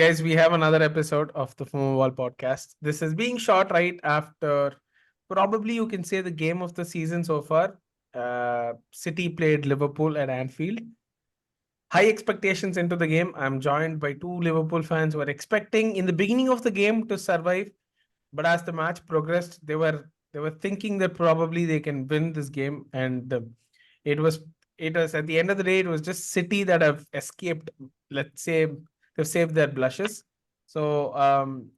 Guys, we have another episode of the Fomoball podcast. This is being shot right after probably you can say the game of the season so far. City played Liverpool at Anfield. High expectations into the game. I'm joined by two Liverpool fans who were expecting in the beginning of the game to survive, but as the match progressed, they were thinking that probably they can win this game, and it was it was at the end of the day, it was just City that have escaped. Let's say they've saved their blushes. So,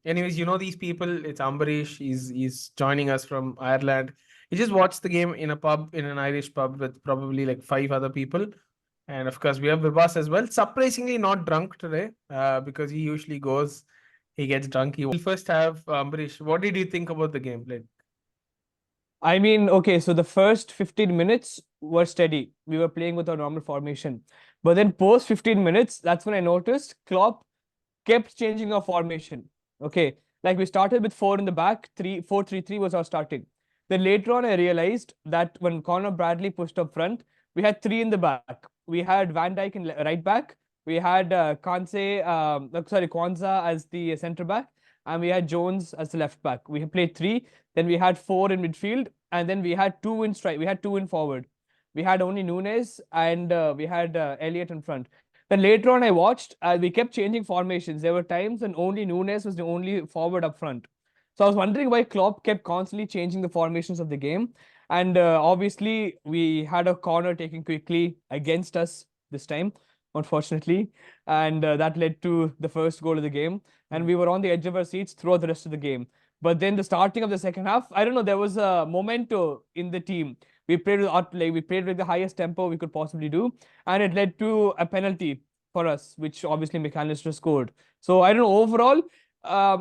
anyways, you know these people. It's Ambarish. He's joining us from Ireland. He just watched the game in a pub, in an Irish pub with probably like five other people. And of course, we have Vibhas as well. Surprisingly, not drunk today because he usually goes, he gets drunk. We'll first have Ambarish. What did you think about the game? Like, I mean, okay, so the first 15 minutes were steady. We were playing with our normal formation. But then post 15 minutes, that's when I noticed Klopp kept changing our formation. Okay. Like we started with four in the back, 3-4-3-3 was our starting. Then later on, I realized that when Conor Bradley pushed up front, we had three in the back. We had Van Dijk in right back. We had Kwanzaa as the centre back, and we had Jones as the left back. We played three. Then we had four in midfield, and then we had two in strike. We had two in forward. We had only Nunes and we had Elliot in front. Then later on, I watched, we kept changing formations. There were times when only Nunes was the only forward up front. So I was wondering why Klopp kept constantly changing the formations of the game. And obviously, we had a corner taken quickly against us this time, unfortunately. And that led to the first goal of the game. And we were on the edge of our seats throughout the rest of the game. But then the starting of the second half, I don't know, there was a momento in the team. We played with the highest tempo we could possibly do, and it led to a penalty for us, which obviously McAllister scored. So I don't know. Overall,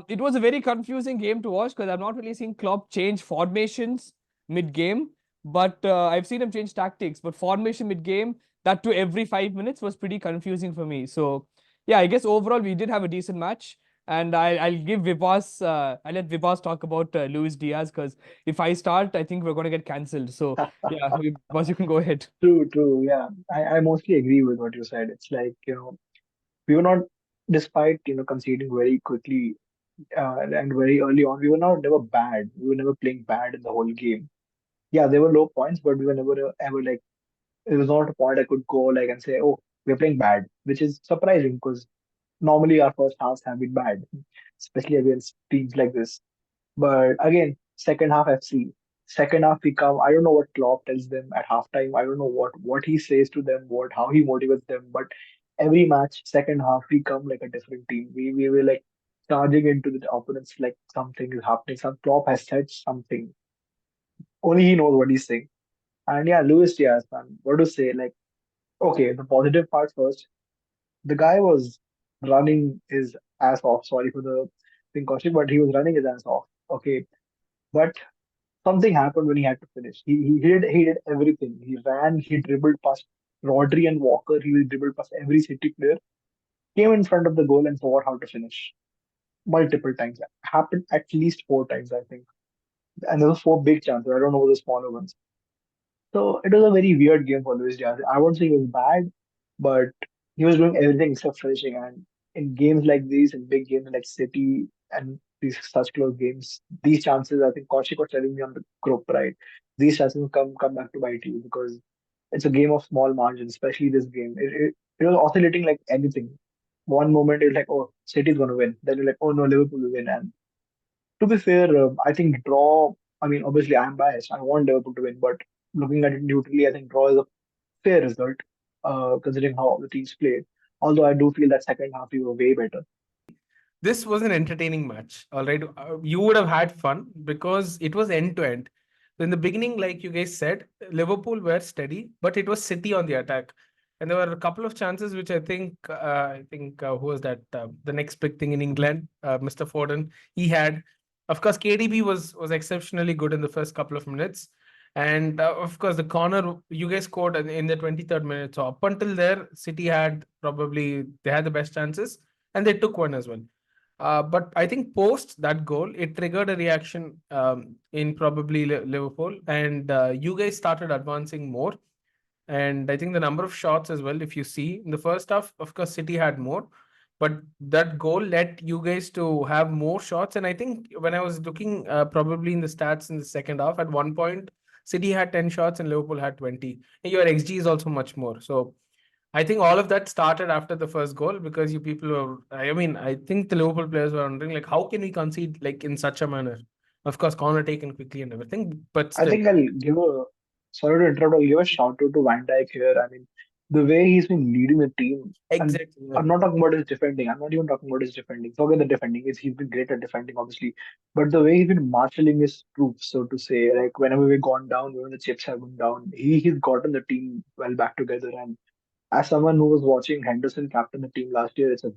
it was a very confusing game to watch because I've not really seen Klopp change formations mid-game, but I've seen him change tactics. But formation mid-game, that to every 5 minutes was pretty confusing for me. So yeah, I guess overall we did have a decent match. And I'll give Vibhas, I'll let Vibhas talk about Luis Diaz because if I start, I think we're going to get cancelled. So yeah, Vibhas, you can go ahead. True, true. Yeah, I mostly agree with what you said. It's like, we were not, despite, conceding very quickly and very early on, we were not never bad. We were never playing bad in the whole game. Yeah, there were low points, but we were never ever like, it was not a point I could go like and say, oh, we're playing bad, which is surprising because normally our first halves have been bad, especially against teams like this. But again, second half FC. Second half we come. I don't know what Klopp tells them at halftime. I don't know what he says to them, what how he motivates them. But every match, second half, we come like a different team. We were like charging into the opponents like something is happening. Some Klopp has said something. Only he knows what he's saying. And yeah, Luis Diaz, man, what to say? Like, okay, the positive part first. The guy was running his ass off. Sorry for the thing, Kaushik, but he was running his ass off. Okay, but something happened when he had to finish. He did everything. He ran, he dribbled past Rodri and Walker, he dribbled past every City player, came in front of the goal and forgot how to finish. Multiple times. Happened at least four times, I think. And there were four big chances. I don't know the smaller ones. So it was a very weird game for Luis Diaz. I won't say he was bad, but he was doing everything except finishing. And in games like these, in big games like City and these such close games, these chances, I think Kaushik was telling me on the group, right? These chances come back to bite you because it's a game of small margins, especially this game. It was oscillating like anything. One moment it's like, oh, City's gonna win. Then you're like, oh no, Liverpool will win. And to be fair, I think draw. I mean, obviously, I'm biased. I want Liverpool to win, but looking at it neutrally, I think draw is a fair result, considering how the teams played. Although I do feel that second half we were way better. this was an entertaining match. All right. You would have had fun because it was end to end. In the beginning, like you guys said, Liverpool were steady, but it was City on the attack. And there were a couple of chances which I think who was that? The next big thing in England, Mr. Foden, he had. Of course, KDB was exceptionally good in the first couple of minutes. And of course, the corner you guys scored in the 23rd minute. So up until there, City had probably they had the best chances, and they took one as well. But I think post that goal, it triggered a reaction in probably Liverpool, and you guys started advancing more. And I think the number of shots as well, if you see in the first half, of course, City had more. but that goal led you guys to have more shots. And I think when I was looking probably in the stats in the second half, at one point, City had 10 shots and Liverpool had 20. And your XG is also much more. So I think all of that started after the first goal because you people were, I mean, I think the Liverpool players were wondering, like, how can we concede like in such a manner? Of course, corner taken quickly and everything, but I still. think I'll give a sorry to interrupt. I'll give a shout out to Van Dijk here. I mean, the way he's been leading the team, and Exactly. Yeah. I'm not talking about his defending. I'm not even talking about his defending. Forget the defending. He's been great at defending, obviously, but the way he's been marshalling his troops, so to say, like whenever we've gone down, when the chips have gone down, he's gotten the team well back together. And as someone who was watching Henderson captain the team last year, it's a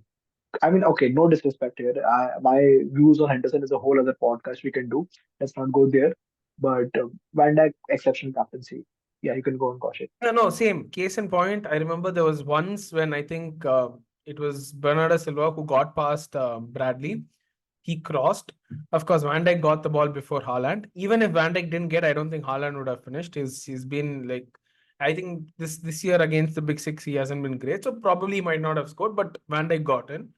I mean, okay, no disrespect here. My views on Henderson is a whole other podcast we can do. Let's not go there. But Van Dijk, exceptional captaincy. Yeah, you can go on, Kaushik. No, no, same. Case in point, I remember there was once when I think it was Bernardo Silva who got past Bradley. He crossed. Of course, Van Dijk got the ball before Haaland. Even if Van Dijk didn't get, I don't think Haaland would have finished. He's been like, I think this year against the Big Six, he hasn't been great. So probably he might not have scored, but Van Dijk got in.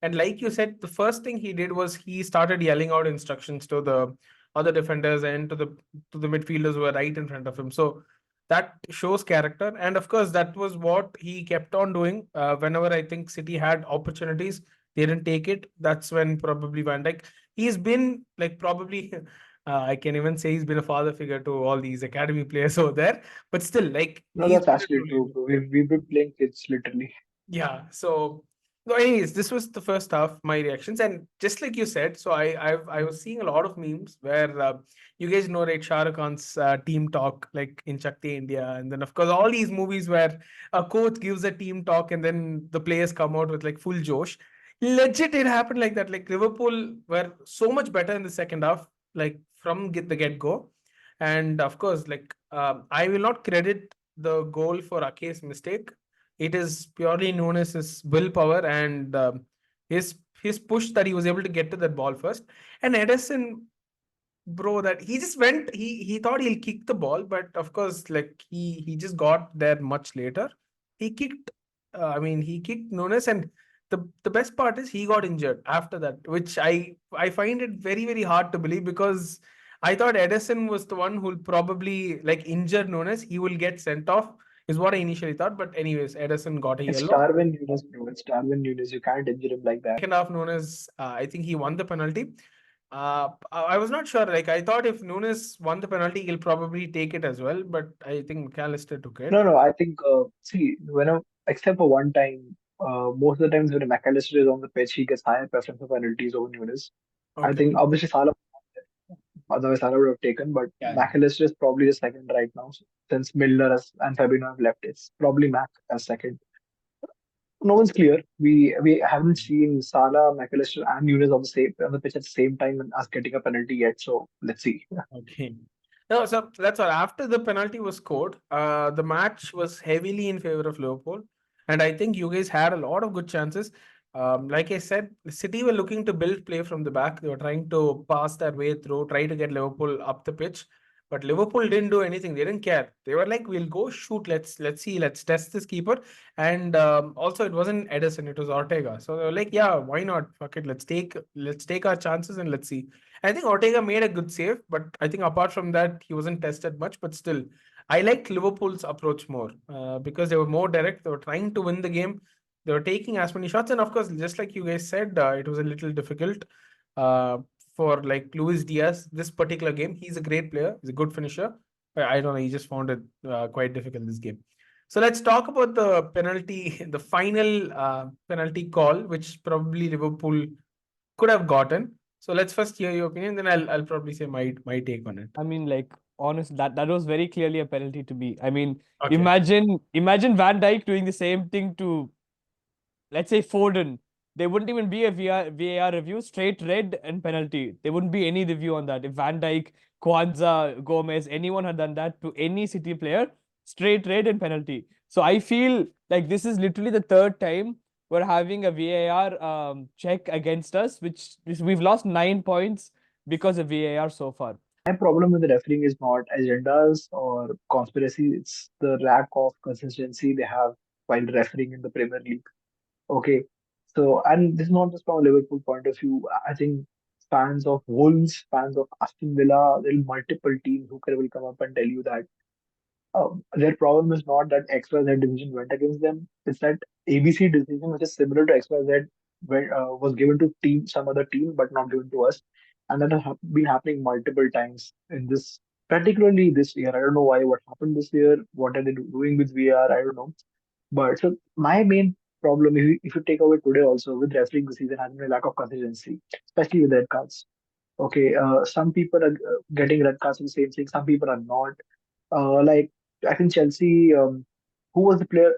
And like you said, the first thing he did was he started yelling out instructions to the other defenders and to the midfielders who were right in front of him. So that shows character. And of course, that was what he kept on doing. Whenever I think City had opportunities, they didn't take it. That's when probably Van Dijk. He's been like probably. I can even say he's been a father figure to all these academy players over there. But still, like No, he's that's been a actually true true, leader. bro. We've been playing kids literally. Yeah. So anyways, this was the first half, my reactions. And just like you said, so I was seeing a lot of memes where you guys know, right, Shah Rukh Khan's team talk, like in Chakti India. And then, of course, all these movies where a coach gives a team talk and then the players come out with like full Josh. Legit, it happened like that. Like Liverpool were so much better in the second half, like from the get go. And of course, like I will not credit the goal for Ake's mistake. It is purely known as his willpower and his push that he was able to get to that ball first. And Edison, bro, that he just went. He thought he'll kick the ball, but of course, like he just got there much later. He kicked. I mean, he kicked Nunes, and the best part is he got injured after that, which I find it very hard to believe because I thought Edison was the one who'll probably like injure Nunes. He will get sent off, is what I initially thought. But anyways, Edison got a It's yellow. Darwin Nunes, bro. It's Darwin Nunes. You can't injure him like that. Second half, Nunes, I think he won the penalty. I was not sure. Like I thought, if Nunes won the penalty, he'll probably take it as well. But I think McAllister took No, it. no. I think see, except for one time, most of the times when McAllister is on the pitch, he gets higher preference for penalties over Nunes. I Okay. think obviously Salah, otherwise Salah would have taken, but Yeah. McAllister is probably the second right now. Since and Fabinho have left, it's probably Mac as second. No one's clear. We haven't seen Salah, McAllister, and Nunes on the pitch at the same time and us getting a penalty yet. So let's see. Okay. No, so that's all. After the penalty was scored, the match was heavily in favor of Liverpool, and I think you guys had a lot of good chances. Like I said, City were looking to build play from the back. They were trying to pass their way through, try to get Liverpool up the pitch. But Liverpool didn't do anything. They didn't care. They were like, "We'll go shoot. Let's see. Let's test this keeper." And also, it wasn't Edison. It was Ortega. So they were like, "Yeah, why not? Fuck it. Let's take our chances and let's see." I think Ortega made a good save, but I think apart from that, he wasn't tested much. But still, I liked Liverpool's approach more because they were more direct. They were trying to win the game. They were taking as many shots, and of course, just like you guys said, it was a little difficult uh, for like Luis Diaz. This particular game, he's a great player. He's a good finisher. I don't know. He just found it quite difficult this game. So let's talk about the penalty, the final penalty call, which probably Liverpool could have gotten. So let's first hear your opinion, then I'll probably say my take on it. I mean, like, honest, that was very clearly a penalty to me. I mean, Okay. imagine Van Dijk doing the same thing to, let's say, Foden. There wouldn't even be a VAR review, straight red and penalty. There wouldn't be any review on that. If Van Dijk, Kwanzaa, Gomez, anyone had done that to any City player, straight red and penalty. So I feel like this is literally the third time we're having a VAR check against us, which we've lost 9 points because of VAR so far. My problem with the refereeing is not agendas or conspiracy. It's the lack of consistency they have while refereeing in the Premier League. Okay, So, and this is not just from a Liverpool point of view. I think fans of Wolves, fans of Aston Villa, there are multiple teams who will come up and tell you that their problem is not that XYZ decision went against them. It's that ABC decision, which is similar to XYZ, was given to some other team, but not given to us, and that has been happening multiple times in this, particularly this year. I don't know why. What happened this year? What are they doing with VR? I don't know. But so my main problem, if you take away today also with refereeing the season, has been a lack of consistency, especially with red cards. Okay, some people are getting red cards for the same thing. Some people are not. Like I think Chelsea. Who was the player?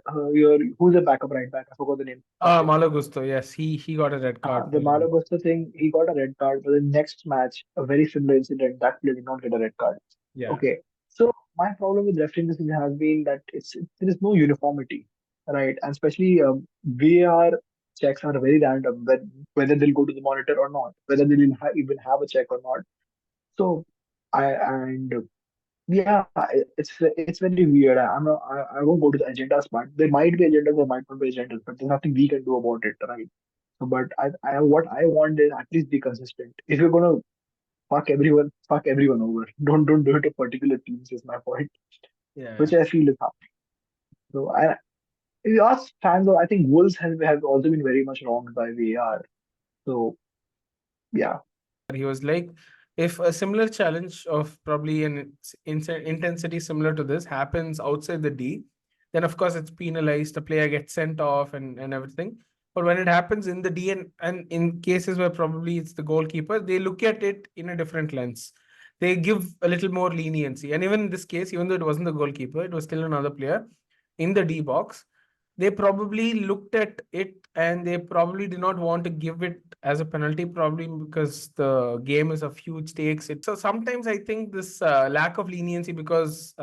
Who's the backup right back? I forgot the name of him. Malo Gusto, yes, he got a red card The for Malo Costa thing, he got a red card, but the next match, a very similar incident, that player did not get a red card. yeah. Okay, so my problem with refereeing this season has been that there is no uniformity, right? And especially VAR checks are very random, whether they'll go to the monitor or not, whether they'll even have a check or not. So I and yeah, it's very weird. I won't go to the agendas part. There might be agendas, there might not be agendas, but there's nothing we can do about it, right? So, but what I want is at least be consistent. If you're gonna fuck everyone over. Don't do it to particular teams. Is my point, Yeah. which I feel is happening. So if you ask fans, I think Wolves have also been very much wronged by VAR. So yeah, He was like, if a similar challenge of probably an intensity similar to this happens outside the D, then of course it's penalized. The player gets sent off and everything. But when it happens in the D and in cases where probably it's the goalkeeper, they look at it in a different lens. They give a little more leniency. And even in this case, even though it wasn't the goalkeeper, it was still another player in the D box. They probably looked at it and they probably did not want to give it as a penalty, probably because the game is of huge stakes. So sometimes I think this lack of leniency because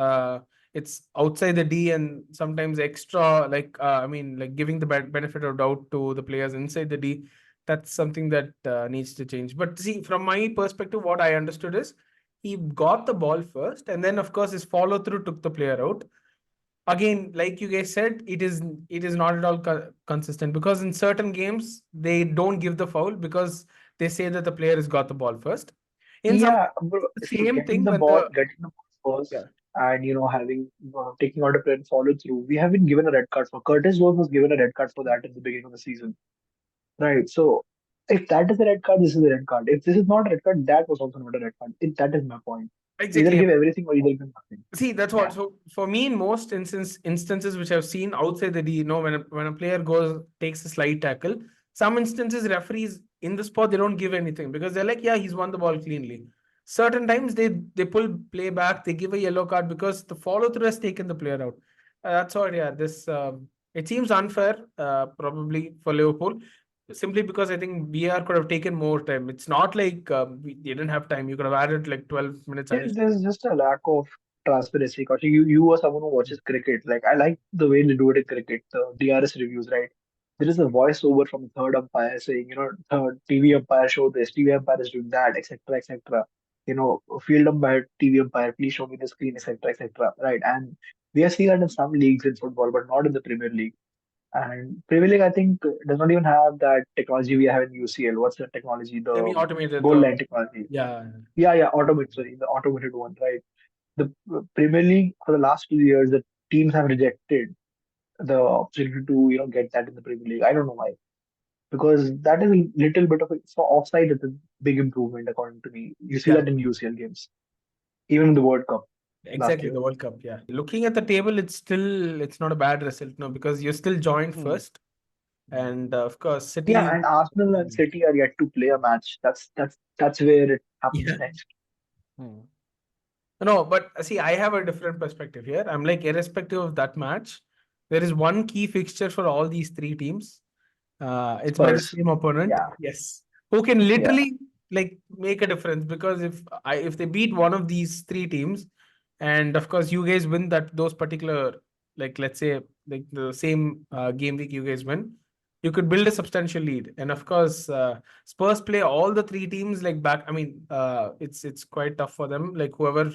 it's outside the D and sometimes extra, like, I mean, like giving the benefit of doubt to the players inside the D, that's something that needs to change. But see, from my perspective, what I understood is he got the ball first and then, of course, his follow through took the player out. Again, like you guys said, it is not at all consistent because in certain games they don't give the foul because they say that the player has got the ball first. In some, yeah, bro. the See, same thing when the getting the ball yeah. first, and having taking out a player and follow through. We have been given a red card for Curtis Jones was given a red card for that at the beginning of the season. Right. So if that is a red card, this is a red card. If this is not a red card, that was also not a red card. That is my point. Either Exactly. give everything or either give nothing. See, that's what. Yeah. So for me, in most instances which I've seen outside the D, when a player goes takes a slide tackle, some instances referees in the spot they don't give anything because they're like, yeah, he's won the ball cleanly. Certain times they pull play back, they give a yellow card because the follow through has taken the player out. That's all. Yeah, this it seems unfair, probably for Liverpool, simply because I think VR could have taken more time. It's not like they didn't have time. You could have added like 12 minutes additional. There's just a lack of transparency. Because you are someone who watches cricket. Like I like the way they do it in cricket, the DRS reviews, right? There is a voiceover from the third umpire saying, third TV umpire show this, TV umpire is doing that, etc., etc. Field umpire, TV umpire, please show me the screen, etc., etc. Right? And we have seen that in some leagues in football, but not in the Premier League. And Premier League, I think, does not even have that technology we have in UCL. What's the technology? The Semi-automated goal the line technology. yeah. Yeah, automated. Sorry, the automated one, right? The Premier League for the last 2 years, the teams have rejected the opportunity to get that in the Premier League. I don't know why, because that is a little bit of so offside is a big improvement according to me. You see Yeah, that in UCL games, even in the World Cup last exactly. year. The World Cup. Yeah. Looking at the table, it's not a bad result, no, because you're still joined Hmm. first, and of course, Yeah, City. and Arsenal and City are yet to play a match. That's where it happens Yeah. next. Hmm. No, but see, I have a different perspective here. I'm like, irrespective of that match, there is one key fixture for all these three teams. It's by the Spurs. same opponent. Yeah, Yes, who can yeah. literally like make a difference because if they beat one of these three teams, and of course you guys win those particular, like, let's say like the same game week you guys win, you could build a substantial lead. And of course, Spurs play all the three teams like back. I mean, it's quite tough for them. Like whoever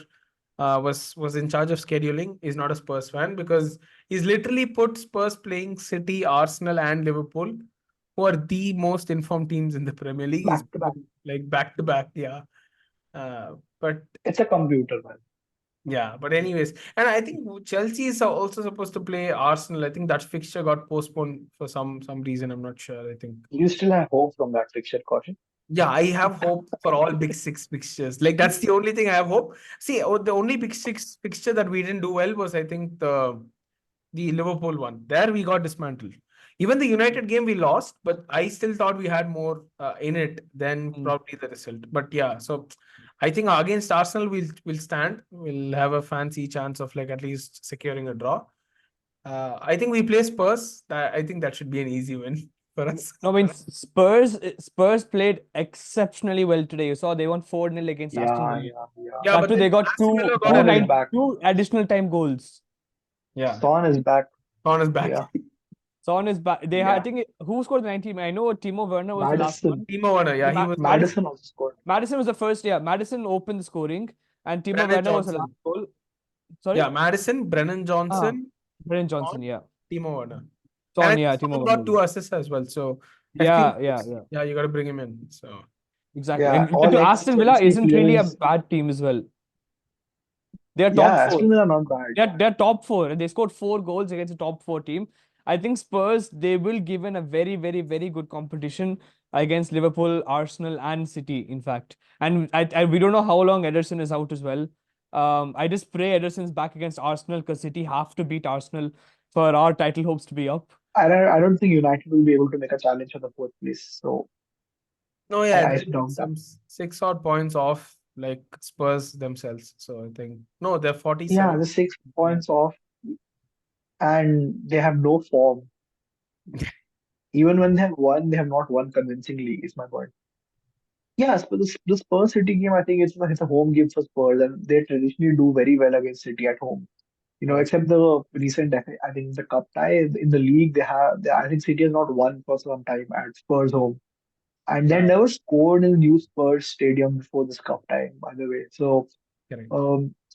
was in charge of scheduling is not a Spurs fan because he's literally put Spurs playing City, Arsenal, and Liverpool, who are the most informed teams in the Premier League. He's Back to back. like back to back, yeah. But It's a computer, man. yeah, but anyways, and I think Chelsea is also supposed to play Arsenal. I think that fixture got postponed for some reason. I'm not sure. I think. You still have hope from that fixture, caution. Yeah, I have hope for all Big Six fixtures. Like that's the only thing I have hope. See, the only Big Six fixture that we didn't do well was I think the Liverpool one. There we got dismantled. Even the United game we lost, but I still thought we had more in it than probably the result. But yeah, so I think against Arsenal we'll stand. We'll have a fancy chance of like at least securing a draw. I think we play Spurs. I think that should be an easy win for us. No, I mean Spurs played exceptionally well today. You saw they won 4-0 against Aston Yeah, Villa. yeah, yeah. Yeah, That but too, then they got Aston Villa got Son a is red. back. two additional time goals. Yeah, Son is back. Son is back. Yeah. Son is back. They had, I Yeah. think, who scored the 90? I know Timo Werner was the last Madison. one. Timo Werner, yeah, he was Madison also scored. Madison was the first. Yeah, Madison opened the scoring, and Timo Brennan Werner was the last Johnson. goal. Sorry, Yeah, Madison, Brennan Johnson, Brennan Johnson. Son, Yeah, Timo Werner. And Son. I Yeah, think Timo Son Werner. got 2 assists as well. So I Yeah, think yeah. yeah, you got to bring him in. So Exactly. Yeah, And all to Aston Villa ex-Chelsea isn't really a players. bad team as well. They are Yeah, top four. Aston Villa not bad. They're top four, and they scored 4 goals against a top 4 team. I think Spurs they will give in a very, very, very good competition against Liverpool, Arsenal, and City. In fact, and we don't know how long Ederson is out as well. I just pray Ederson's back against Arsenal because City have to beat Arsenal for our title hopes to be up. I don't think United will be able to make a challenge for the fourth place. So no, I, yeah, I they're doubt that. some 6 odd points off like Spurs themselves. So I think no, they're Yeah, 47. the six Yeah. points off, and they have no form. Even when they have won, they have not won convincingly. Is my point. Yes, but the Spurs City game, I think it's a home game for Spurs, and they traditionally do very well against City at home. Yeah. Except the recent, I think the cup tie in the league, I think City has not won for some time at Spurs home, and they Yeah. never scored in the new Spurs stadium before this cup tie, by the way. So, Correct.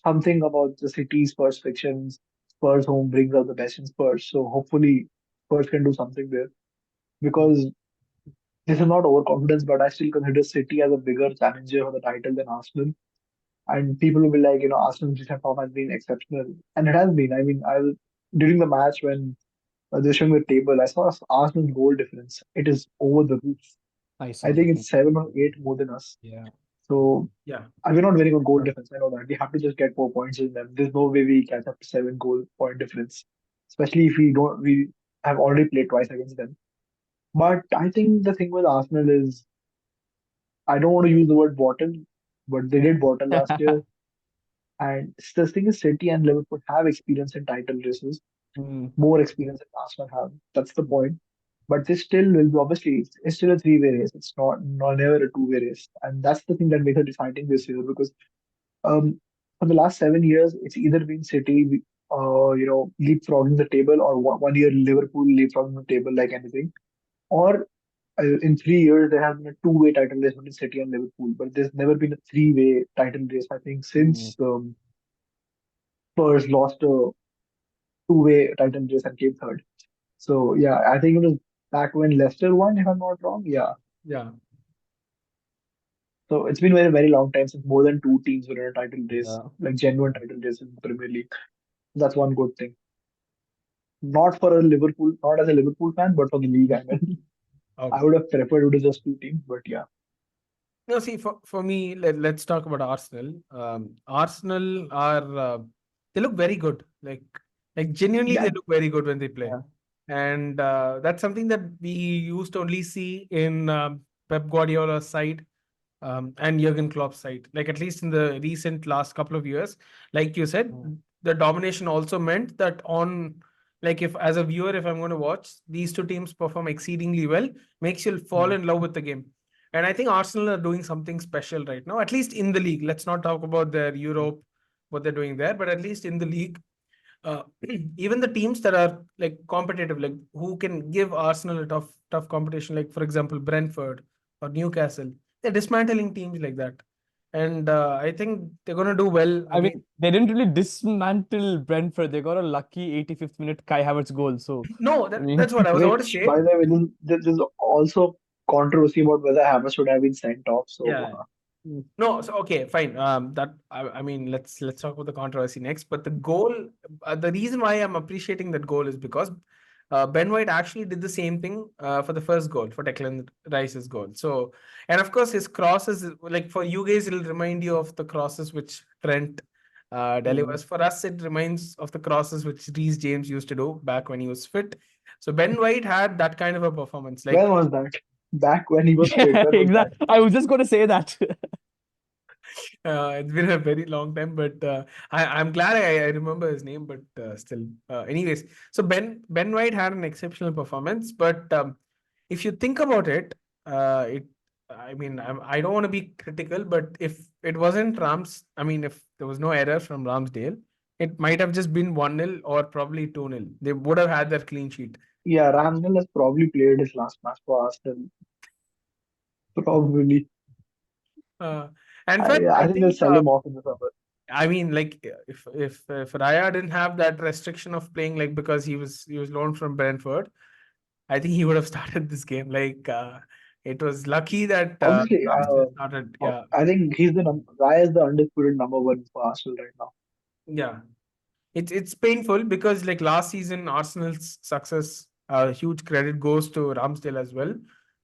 something about the City Spurs fictions, Spurs home brings out the best in Spurs. So hopefully Spurs can do something there because this is not overconfidence, but I still consider City as a bigger challenger for the title than Arsenal. And people will be like, Arsenal's recent form has been exceptional, and it has been. I mean, during the match when they were showing the table, I saw Arsenal's goal difference. It is over the roof. I I saw think that. it's 7 or 8 more than us. Yeah. So Yeah. we're not very good goal difference. I know that we have to just get 4 points in them. There's no way we catch up to 7 goal point difference, especially if we don't. We have already played twice against them. But I think the thing with Arsenal is I don't want to use the word bottle, but they did bottle last year. And the thing is, City and Liverpool have experience in title races, Mm. more experience than Arsenal have. That's the point. But this still will be obviously it's still a three-way race. It's not never a two-way race, and that's the thing that makes it exciting this year because for the last 7 years, it's either been City, leapfrogging the table, or one year Liverpool leapfrogging the table like anything, or in 3 years there has been a two-way title race between City and Liverpool, but there's never been a three-way title race. I think since Spurs lost a two-way title race and came third. So yeah, I think it was back when Leicester won, if I'm not wrong. Yeah. Yeah. So it's been a very, very long time since more than two teams were in a title race, Yeah. like genuine title race in the Premier League. That's one good thing. Not for a Liverpool, not as a Liverpool fan, but for the league, I mean. I Okay. would have preferred it was just two teams, but yeah. No, see, for me, let's talk about Arsenal. Arsenal are they look very good. Like genuinely, they Yeah, look very good when they play, Yeah. and that's something that we used to only see in Pep Guardiola's side and Jurgen Klopp's side. Like at least in the recent last couple of years, like you said, the domination also meant that on like if as a viewer, if I'm going to watch these two teams perform exceedingly well, makes you fall in love with the game. And I think Arsenal are doing something special right now, at least in the league. Let's not talk about their Europe, what they're doing there, but at least in the league, uh, even the teams that are like competitive, like who can give Arsenal a tough competition, like for example Brentford or Newcastle, they're dismantling teams like that. and I think they're going to do well I again. mean, they didn't really dismantle Brentford. They got a lucky 85th minute Kai Havertz goal. So, No, I mean, that's what I was about to Which, say. by the way, there's also controversy about whether Havertz should have been sent off. So, Yeah. mm, No, so okay, fine. I mean, let's talk about the controversy next. But the goal, the reason why I'm appreciating that goal is because Ben White actually did the same thing for the first goal, for Declan Rice's goal. So, and of course, his crosses, like for you guys, it'll remind you of the crosses which Trent mm. delivers. For us, it reminds of the crosses which Reece James used to do back when he was fit. So Ben White had that kind of a performance. when Like was that? Back when he was fit. Yeah, When was that? exactly. I was just going to say that. it's been a very long time, but I'm glad I remember his name. But still, anyways, so Ben White had an exceptional performance. But if you think about it, it I mean I don't want to be critical, but if it wasn't I mean if there was no error from Ramsdale, it might have just been 1-0 or probably 2-0. They would have had their clean sheet. Yeah, Ramsdale has probably played his last match for Arsenal. Probably. Uh, and I fact, I I think they'll think sell him off in the summer. I mean, like if Raya didn't have that restriction of playing, like because he was loaned from Brentford, I think he would have started this game. Like it was lucky that Obviously, Ramsdale started. Yeah, I think Raya is the undisputed number one for Arsenal right now. yeah. It's painful because like last season, Arsenal's success, huge credit goes to Ramsdale as well,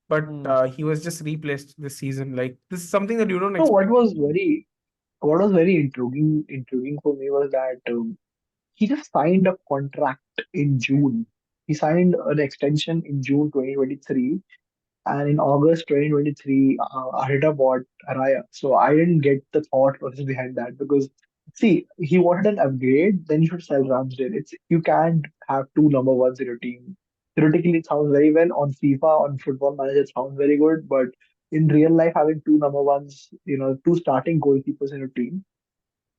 but Mm, he was just replaced this season. Like this is something that you don't No, expect. what was very intriguing for me was that he just signed a contract in June. He signed an extension in June 2023, and in August 2023, Arteta bought Araya. So I didn't get the thought process behind that because, see, he wanted an upgrade, then you should sell Ramsdale. You can't have two number ones in your team. Theoretically, it sounds very well on FIFA, on Football Manager, it sounds very good, but in real life, having two number ones, two starting goalkeepers in your team,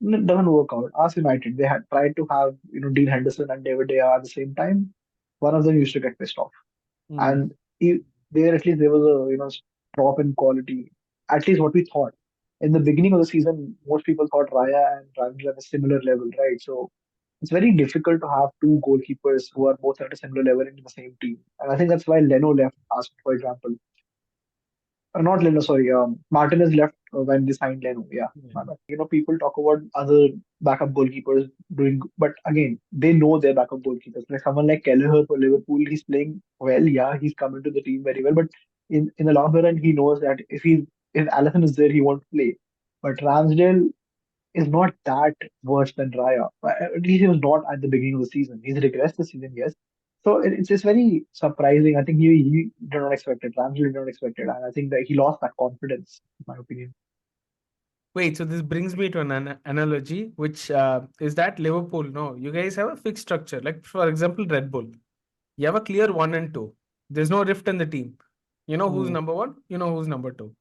it doesn't work out. Ask United, they had tried to have Dean Henderson and David De Gea at the same time. One of them used to get pissed off, mm. and there at least there was a drop in quality. At least what we thought in the beginning of the season, most people thought Raya and Ramsey at a similar level, right? So it's very difficult to have two goalkeepers who are both at a similar level in the same team, and I think that's why Leno left. Asked, for example, not Leno, sorry, Martinez left when they signed Leno. Yeah, Yeah. my bad. People talk about other backup goalkeepers doing, but again, they know their backup goalkeepers. Like someone like Kelleher for Liverpool, he's playing well. Yeah, he's come into the team very well, but in the long run, he knows that if Allison is there, he won't play. But Ramsdale is not that worse than Raya. At least he was not at the beginning of the season. He's regressed this season, yes. So it's just very surprising. I think he did not expect it. Ramsey did not expect it. And I think that he lost that confidence, in my opinion. Wait, so this brings me to an analogy, which is that Liverpool. No, you guys have a fixed structure. Like for example, Red Bull. You have a clear one and two. There's no rift in the team. You know who's Mm. number one. You know who's number two.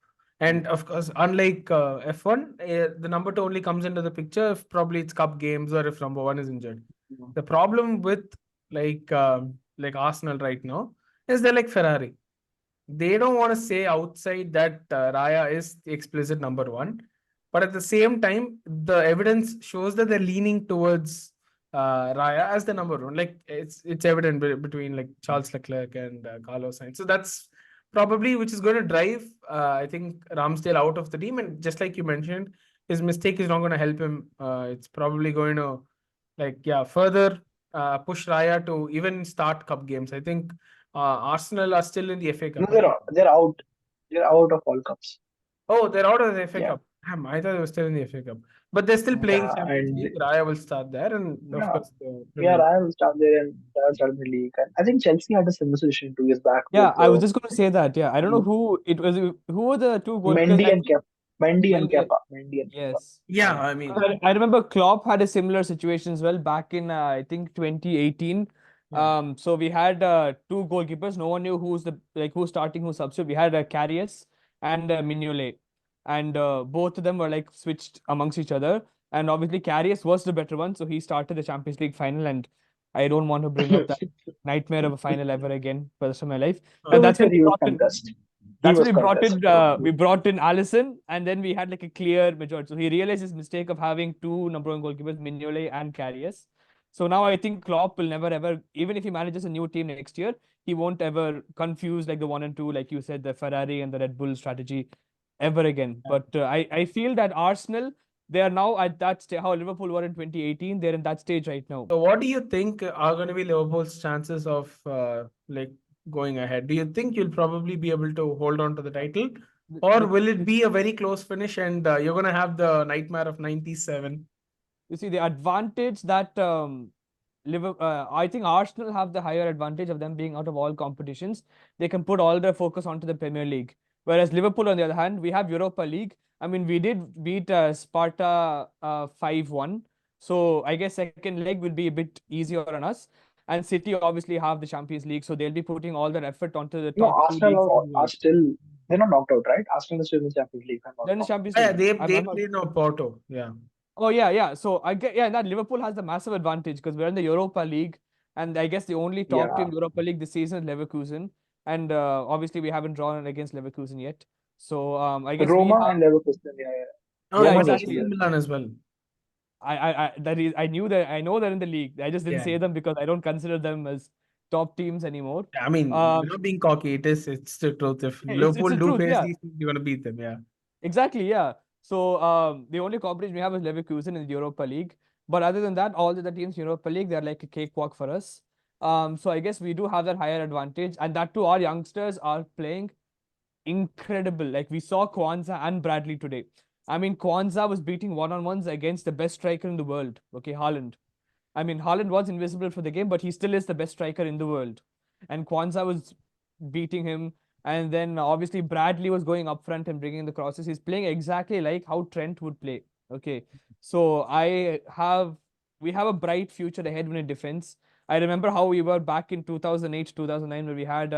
And of course, unlike F1, the number two only comes into the picture if probably it's cup games or if number one is injured. The problem with like Arsenal right now is they're like Ferrari. They don't want to say outside that Raya is the explicit number one, but at the same time, the evidence shows that they're leaning towards Raya as the number one. Like it's evident between like Charles Leclerc and Carlos Sainz. So that's probably which is going to drive I think Ramsdale out of the team. And just like you mentioned, his mistake is not going to help him. It's probably going to further push Raya to even start cup games. I think Arsenal are still in the FA No, Cup, right? they're out. They're out of all cups. Oh, they're out of the FA Yeah, Cup. Damn, I thought they were still in the FA Cup. But they're still playing yeah, Champions and League. Raya will start there, and of yeah, course the yeah. Premier League. Ryan will start there and Ryan will start in the league. And I think Chelsea had a similar situation 2 years back Yeah, with I was just going to say that. Yeah, I don't know um, who it was. Who were the two goal? Because Mendy I and think Kepa. Mendy and Mendy. Kepa. Mendy and Kepa. Yes. Yeah, I 'Cause mean, I remember Klopp had a similar situation as well back in I think 2018. yeah. So we had two goalkeepers. No one knew who's starting, who's substitute. We had Karius and Mignolet, and both of them were like switched amongst each other. And obviously Karius was the better one, so he started the Champions League final. And I don't want to bring up that nightmare of a final ever again for the rest of my life. To But Uh, be that's when fair, we he was got to concussed. He That's when was contested. we brought in Allison, and then we had like a clear majority. So he realized his mistake of having two number one goalkeepers, Mignolet and Karius. So now I think Klopp will never ever, even if he manages a new team next year, he won't ever confuse like the one and two, like you said, the Ferrari and the Red Bull strategy ever again. But I feel that Arsenal, they are now at that stage, how Liverpool were in 2018, they're in that stage right now. So what do you think are going to be Liverpool's chances of like going ahead? Do you think you'll probably be able to hold on to the title, or will it be a very close finish and you're going to have the nightmare of 97? You see, the advantage that I think Arsenal have the higher advantage of them being out of all competitions. They can put all their focus onto the Premier League. Whereas Liverpool, on the other hand, we have Europa League. I mean, we did beat Sparta 5-1. So I guess second leg will be a bit easier on us. And City obviously have the Champions League, so they'll be putting all their effort onto the No, top two leagues in the Arsenal are world. still, they're not knocked out, right? Arsenal is still in the Champions League, if I'm not They're in the wrong. Champions Yeah, League. they I'm not. play no Porto. Yeah. Oh yeah. So I get, yeah, that Liverpool has the massive advantage because we're in the Europa League, and I guess the only top Yeah. team Europa League this season is Leverkusen, and obviously we haven't drawn against Leverkusen yet. So I guess we Roma have. and Leverkusen, yeah. Oh, Yeah, Roma and is also exactly. AC there. Milan as well. That is, I knew that, I know they're in the league. I just didn't Yeah. say them because I don't consider them as top teams anymore. I mean, Um, you're not being cocky. It's the truth. If it's Liverpool the do truth, face yeah. these teams, you're gonna beat them. Yeah. Exactly, yeah. So the only competition we have is Leverkusen in the Europa League. But other than that, all the other teams in Europa League, they're like a cakewalk for us. So I guess we do have that higher advantage. And that too, our youngsters are playing incredible. Like we saw Kwanzaa and Bradley today. I mean, Kwanzaa was beating one-on-ones against the best striker in the world, okay, Haaland. I mean, Haaland was invisible for the game, but he still is the best striker in the world. And Kwanzaa was beating him. And then obviously Bradley was going up front and bringing the crosses. He's playing exactly like how Trent would play. Okay. So we have a bright future ahead in defense. I remember how we were back in 2008, 2009, where we had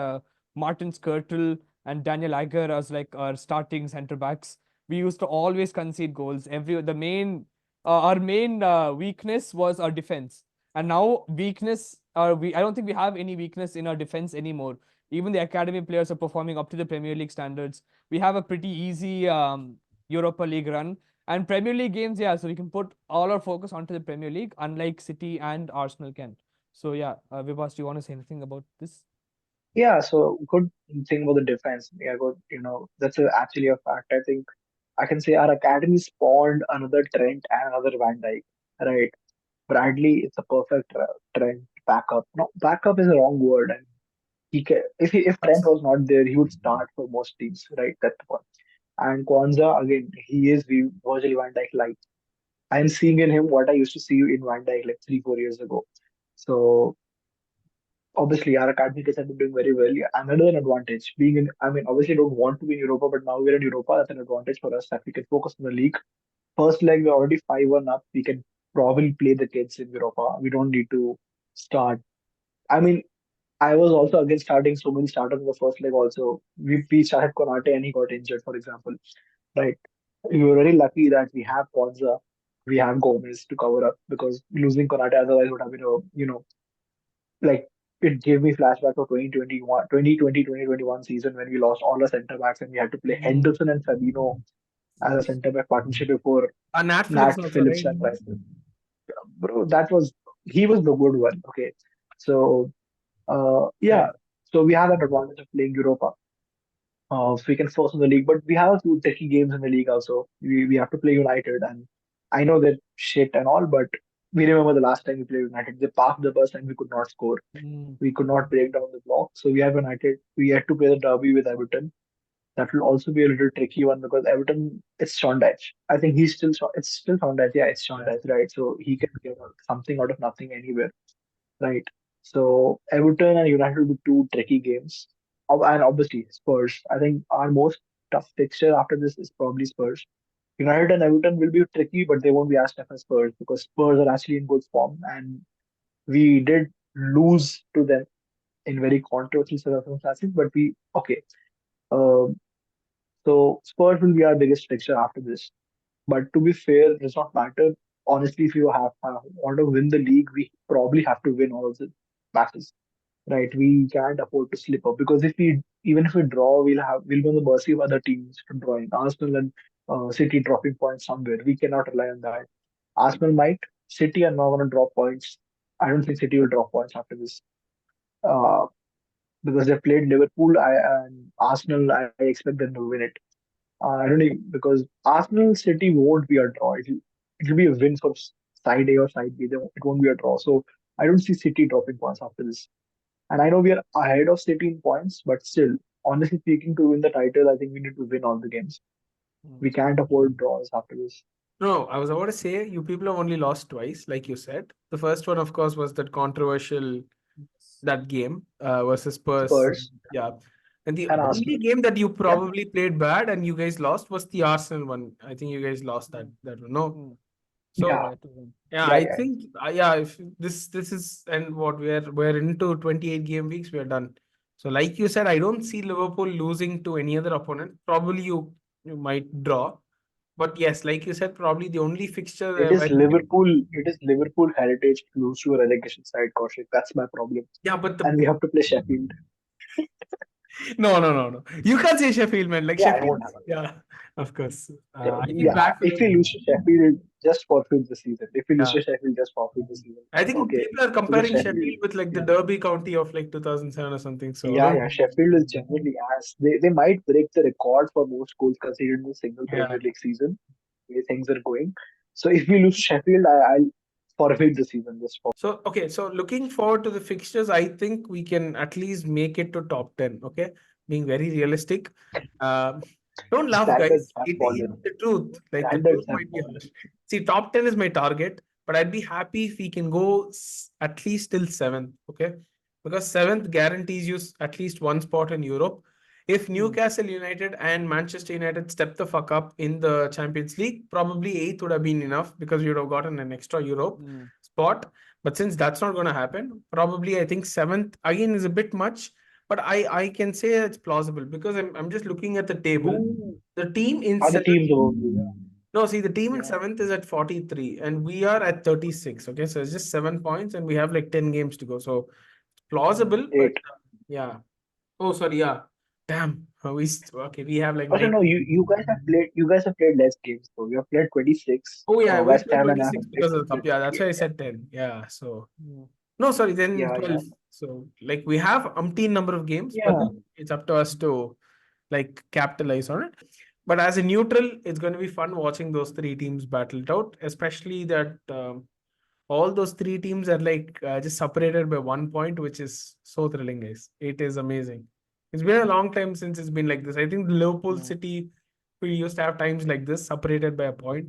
Martin Skirtle and Daniel Agger as like our starting center backs. We used to always concede goals. Our main weakness was our defense, and now I don't think we have any weakness in our defense anymore. Even the academy players are performing up to the Premier League standards. We have a pretty easy Europa League run and Premier League games, yeah. So we can put all our focus onto the Premier League, unlike City and Arsenal can. So yeah, Vibhas, do you want to say anything about this? Yeah, so good thing about the defense. Yeah, good. That's actually a fact. I think I can say our academy spawned another Trent and another Van Dijk. Right. Bradley is a perfect Trent backup. No, backup is a wrong word. And if Trent was not there, he would start for most teams. Right. That's the point. And Kwanzaa again, he is Virgil Van Dijk like. I'm seeing in him what I used to see in Van Dijk like 3 4 years ago. So obviously our academy kids have been doing very well. Yeah, another advantage being in, I mean, obviously don't want to be in Europa, but now we're in Europa. That's an advantage for us that we can focus on the league. First leg, we're already 5-1 up. We can probably play the kids in Europa. We don't need to start. I mean, I was also against starting so many starters in the first leg. Also, we started Konate and he got injured, for example. Right? We were very lucky that we have Ponza, we have Gomez to cover up because losing Konate otherwise would have been a like it gave me flashback of 2021, 2020, 2021 season when we lost all our centre backs and we had to play Mm, Henderson and Fabinho as a centre back partnership before Nat Phillips Nat also, Phillips right? and Rice. Bro, he was the good one. Okay. So, Yeah. yeah. So we have that advantage of playing Europa. So we can force on the league, but we have a few tricky games in the league also. We have to play United, and I know that shit and all, but we remember the last time we played United. They parked the bus and we could not score. mm, We could not break down the block. So we have United. We had to play the derby with Everton. That will also be a little tricky one because Everton, it's Sean Dyche. I think it's still Sean Dyche. Yeah, it's Sean Yeah. Dyche, right? So he can get something out of nothing anywhere, right? So Everton and United will be two tricky games. And obviously Spurs. I think our most tough fixture after this is probably Spurs. United and Everton will be tricky, but they won't be as tough as Spurs because Spurs are actually in good form and we did lose to them in very controversial circumstances, but we okay. Um, so Spurs will be our biggest fixture after this. But to be fair, it does not matter. Honestly, if you want to win the league, we probably have to win all of the matches. right? We can't afford to slip up because if we even if we draw, we'll be on the mercy of other teams from drawing. Arsenal and City dropping points somewhere. We cannot rely on that. Arsenal might. City are not going to drop points. I don't think City will drop points after this. Uh, because they played Liverpool and Arsenal, I expect them to win it. I don't think because Arsenal City won't be a draw. It'll be a win for side A or side B. It won't be a draw. So I don't see City dropping points after this. And I know we are ahead of City in points, but still, honestly speaking, to win the title, I think we need to win all the games. Mm. We can't afford draws after this. No, I was about to say you people have only lost twice, like you said. The first one, of course, was that controversial Yes. that game versus Spurs. Spurs Yeah. And the and only Arsenal. game that you Yeah, probably played bad and you guys lost was the Arsenal one. I think you guys lost Mm. that one. No. Mm. So yeah, Yeah, 2-1. yeah, yeah, I yeah. think yeah, if this is and what we're into 28 game weeks, we're done. So like you said, I don't see Liverpool losing to any other opponent. Probably you might draw. But yes, like you said, probably the only fixture It where is you can, Liverpool. It is Liverpool heritage to lose to a relegation side, Kaushik. That's my problem. yeah, but the And we have to play Sheffield. no. You can't say Sheffield, man. Like Yeah, it Sheffield, won't happen. yeah, of course. I feel Yeah, bad for if we them. lose to Sheffield, just forfeit the season. If we lose Yeah. to Sheffield, just forfeit the season. I think Okay, people are because comparing Sheffield, Sheffield with like the yeah, Derby County of like 2007 or something. So yeah, don't. yeah. Sheffield is genuinely ass. They might break the record for most goals conceded in a single Yeah. Premier League season. The way things are going. So if we lose Sheffield, I'll forfeit the season just for So okay. So looking forward to the fixtures, I think we can at least make it to top 10. Okay, being very realistic. Um, don't laugh, standards guys. have It's fallen. the truth. Like the truth Standards have might be fallen. harsh. See, top 10 is my target, but I'd be happy if we can go at least till seventh. Okay, because seventh guarantees you at least one spot in Europe. If Mm. Newcastle United and Manchester United step the fuck up in the Champions League, probably eighth would have been enough because we would have gotten an extra Europe Mm. spot. But since that's not going to happen, probably I think seventh again is a bit much. But I can say it's plausible because I'm just looking at the table. Who The team in are the seventh. teams above you? No, see, the team in Yeah. seventh is at 43, and we are at 36. Okay, so it's just 7 points, and we have like 10 games to go. So it's Mm. plausible, Yeah. but Eight. yeah. Oh, sorry, yeah. Damn. Okay, we have like Also, nine. no, you guys have played less games though. You have played 26. Oh yeah, we West played Ham and I have 26 played because of the cup. Yeah, that's why I 28. Yeah, said 10. Yeah, so Mm. no, sorry, then yeah, yeah. 12. So like we have umpteen number of games, but Yeah. then it's up to us to like capitalize on it. But as a neutral, it's going to be fun watching those three teams battle it out, especially that all those three teams are like just separated by 1 point, which is so thrilling, guys. It is amazing. It's been a long time since it's been like this. I think Liverpool Mm. City, we used to have times like this, separated by a point.